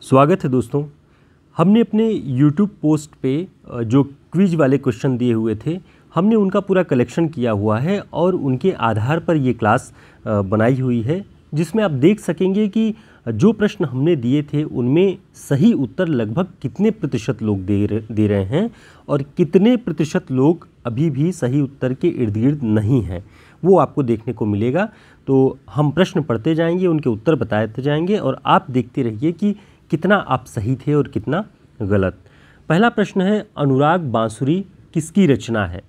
स्वागत है दोस्तों। हमने अपने YouTube पोस्ट पे जो क्विज वाले क्वेश्चन दिए हुए थे, हमने उनका पूरा कलेक्शन किया हुआ है और उनके आधार पर ये क्लास बनाई हुई है, जिसमें आप देख सकेंगे कि जो प्रश्न हमने दिए थे उनमें सही उत्तर लगभग कितने प्रतिशत लोग दे रहे हैं और कितने प्रतिशत लोग अभी भी सही उत्तर के इर्द गिर्द नहीं हैं, वो आपको देखने को मिलेगा। तो हम प्रश्न पढ़ते जाएंगे, उनके उत्तर बताते जाएंगे और आप देखते रहिए कि कितना आप सही थे और कितना गलत। पहला प्रश्न है, अनुराग बांसुरी किसकी रचना है?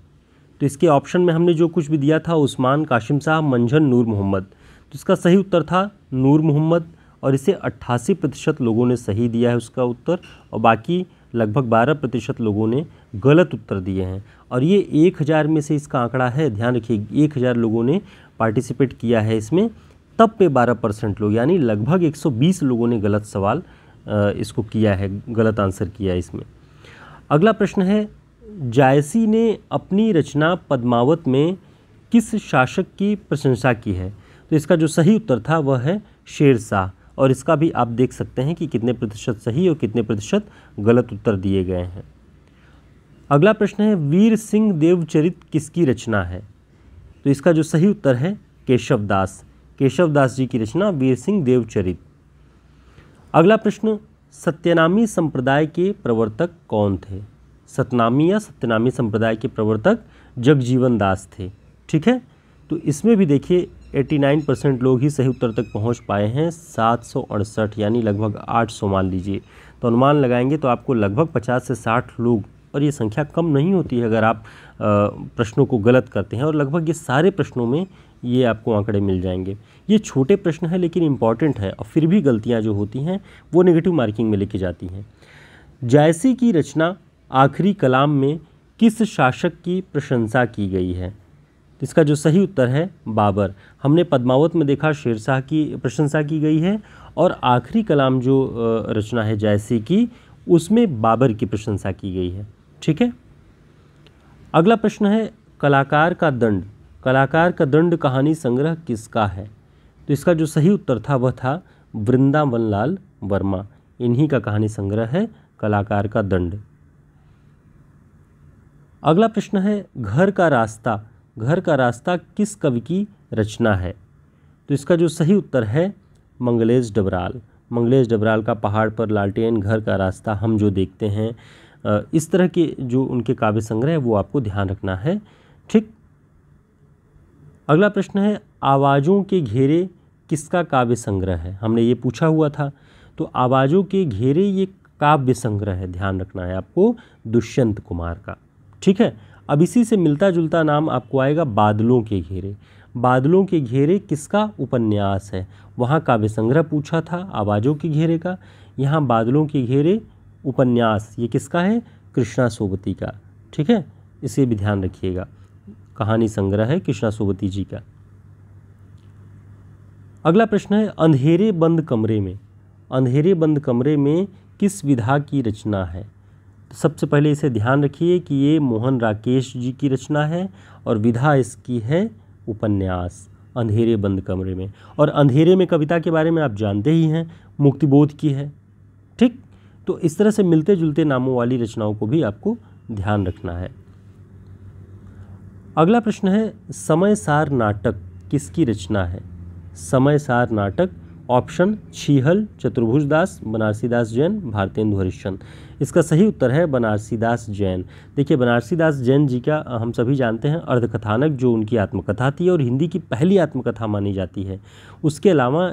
तो इसके ऑप्शन में हमने जो कुछ भी दिया था, उस्मान, कासिम साहब, मंझन, नूर मोहम्मद। तो इसका सही उत्तर था नूर मोहम्मद और इसे 88% लोगों ने सही दिया है उसका उत्तर, और बाकी लगभग 12% लोगों ने गलत उत्तर दिए हैं। और ये 1000 में से इसका आंकड़ा है, ध्यान रखिए 1000 लोगों ने पार्टिसिपेट किया है इसमें, तब पे 12% लोग यानी लगभग 120 लोगों ने गलत सवाल इसको किया है, गलत आंसर किया है इसमें। अगला प्रश्न है, जायसी ने अपनी रचना पद्मावत में किस शासक की प्रशंसा की है? तो इसका जो सही उत्तर था वह है शेरशाह, और इसका भी आप देख सकते हैं कि कितने प्रतिशत सही और कितने प्रतिशत गलत उत्तर दिए गए हैं। अगला प्रश्न है, वीर सिंह देवचरित किसकी रचना है? तो इसका जो सही उत्तर है केशवदास, केशवदास जी की रचना वीर सिंह देवचरित। अगला प्रश्न, सत्यनामी संप्रदाय के प्रवर्तक कौन थे? सतनामी या सत्यनामी संप्रदाय के प्रवर्तक जगजीवन दास थे। ठीक है, तो इसमें भी देखिए 89% लोग ही सही उत्तर तक पहुंच पाए हैं, 768 यानी लगभग 800 मान लीजिए। तो अनुमान लगाएंगे तो आपको लगभग 50 से 60 लोग, और ये संख्या कम नहीं होती है अगर आप प्रश्नों को गलत करते हैं, और लगभग ये सारे प्रश्नों में ये आपको आंकड़े मिल जाएंगे। ये छोटे प्रश्न हैं लेकिन इम्पॉर्टेंट है, और फिर भी गलतियां जो होती हैं वो नेगेटिव मार्किंग में लेके जाती हैं। जायसी की रचना आखिरी कलाम में किस शासक की प्रशंसा की गई है? तो इसका जो सही उत्तर है बाबर। हमने पद्मावत में देखा शेरशाह की प्रशंसा की गई है, और आखिरी कलाम जो रचना है जायसी की, उसमें बाबर की प्रशंसा की गई है। ठीक है, अगला प्रश्न है, कलाकार का दंड, कलाकार का दंड कहानी संग्रह किसका है? तो इसका जो सही उत्तर था वह था वृंदावन लाल वर्मा, इन्हीं का कहानी संग्रह है कलाकार का दंड। अगला प्रश्न है, घर का रास्ता, घर का रास्ता किस कवि की रचना है? तो इसका जो सही उत्तर है मंगलेश डबराल, मंगलेश डबराल का पहाड़ पर लालटेन, घर का रास्ता, हम जो देखते हैं, इस तरह के जो उनके काव्य संग्रह है वो आपको ध्यान रखना है। ठीक, अगला प्रश्न है, आवाज़ों के घेरे किसका काव्य संग्रह है? हमने ये पूछा हुआ था, तो आवाज़ों के घेरे ये काव्य संग्रह है, ध्यान रखना है आपको, दुष्यंत कुमार का। ठीक है, अब इसी से मिलता जुलता नाम आपको आएगा बादलों के घेरे। बादलों के घेरे किसका उपन्यास है? वहाँ काव्य संग्रह पूछा था आवाज़ों के घेरे का, यहाँ बादलों के घेरे उपन्यास, ये किसका है? कृष्णा सोबती का। ठीक है, इसे भी ध्यान रखिएगा, कहानी संग्रह है कृष्णा सोबती जी का। अगला प्रश्न है, अंधेरे बंद कमरे में, अंधेरे बंद कमरे में किस विधा की रचना है? तो सबसे पहले इसे ध्यान रखिए कि ये मोहन राकेश जी की रचना है और विधा इसकी है उपन्यास, अंधेरे बंद कमरे में। और अंधेरे में कविता के बारे में आप जानते ही हैं, मुक्तिबोध की है। ठीक, तो इस तरह से मिलते जुलते नामों वाली रचनाओं को भी आपको ध्यान रखना है। अगला प्रश्न है, समय सार नाटक किसकी रचना है? समय सार नाटक, ऑप्शन छीहल, चतुर्भुज दास, बनारसी दास जैन, भारतेंदु हरिश्चंद्र। इसका सही उत्तर है बनारसी दास जैन। देखिए बनारसी दास जैन जी का हम सभी जानते हैं अर्धकथानक, जो उनकी आत्मकथा थी और हिंदी की पहली आत्मकथा मानी जाती है। उसके अलावा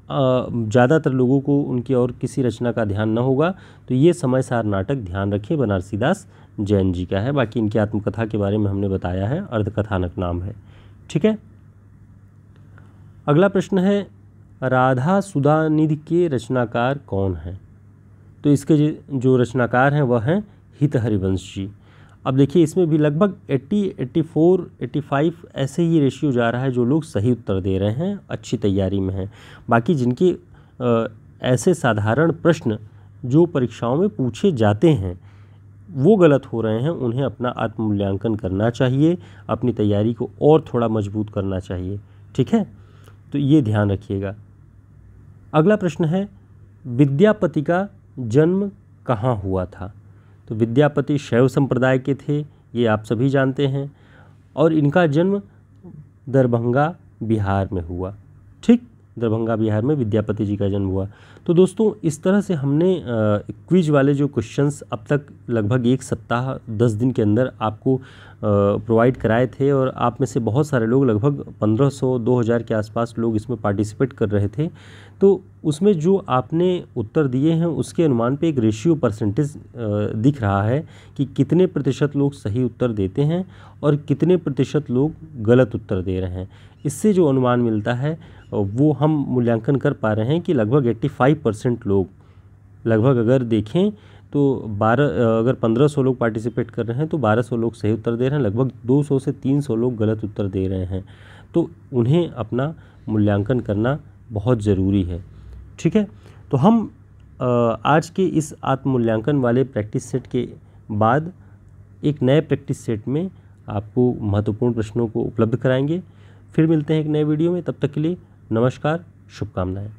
ज़्यादातर लोगों को उनकी और किसी रचना का ध्यान न होगा, तो ये समय सार नाटक ध्यान रखिए बनारसी दास जैन जी का है। बाकी इनकी आत्मकथा के बारे में हमने बताया है, अर्धकथानक नाम है। ठीक है, अगला प्रश्न है, राधा सुधानिधि के रचनाकार कौन हैं? तो इसके जो रचनाकार हैं वह हैं हित हरिवंश जी। अब देखिए इसमें भी लगभग 80, 84, 85 ऐसे ही रेशियो जा रहा है, जो लोग सही उत्तर दे रहे हैं, अच्छी तैयारी में हैं। बाकी जिनके ऐसे साधारण प्रश्न जो परीक्षाओं में पूछे जाते हैं वो गलत हो रहे हैं, उन्हें अपना आत्ममूल्यांकन करना चाहिए, अपनी तैयारी को और थोड़ा मजबूत करना चाहिए। ठीक है, तो ये ध्यान रखिएगा। अगला प्रश्न है, विद्यापति का जन्म कहाँ हुआ था? तो विद्यापति शैव संप्रदाय के थे, ये आप सभी जानते हैं, और इनका जन्म दरभंगा बिहार में हुआ। ठीक, दरभंगा बिहार में विद्यापति जी का जन्म हुआ। तो दोस्तों इस तरह से हमने क्विज वाले जो क्वेश्चंस अब तक लगभग एक सप्ताह 10 दिन के अंदर आपको प्रोवाइड कराए थे, और आप में से बहुत सारे लोग, लगभग 1500-2000 के आसपास लोग इसमें पार्टिसिपेट कर रहे थे। तो उसमें जो आपने उत्तर दिए हैं उसके अनुमान पे एक रेशियो परसेंटेज दिख रहा है कि कितने प्रतिशत लोग सही उत्तर देते हैं और कितने प्रतिशत लोग गलत उत्तर दे रहे हैं। इससे जो अनुमान मिलता है वो हम मूल्यांकन कर पा रहे हैं कि लगभग 85% लोग, लगभग अगर देखें तो 1500 लोग पार्टिसिपेट कर रहे हैं तो 1200 लोग सही उत्तर दे रहे हैं, लगभग 200 से 300 लोग गलत उत्तर दे रहे हैं। तो उन्हें अपना मूल्यांकन करना बहुत ज़रूरी है। ठीक है, तो हम आज के इस आत्म मूल्यांकन वाले प्रैक्टिस सेट के बाद एक नए प्रैक्टिस सेट में आपको महत्वपूर्ण प्रश्नों को उपलब्ध कराएंगे। फिर मिलते हैं एक नए वीडियो में, तब तक के लिए नमस्कार, शुभकामनाएं।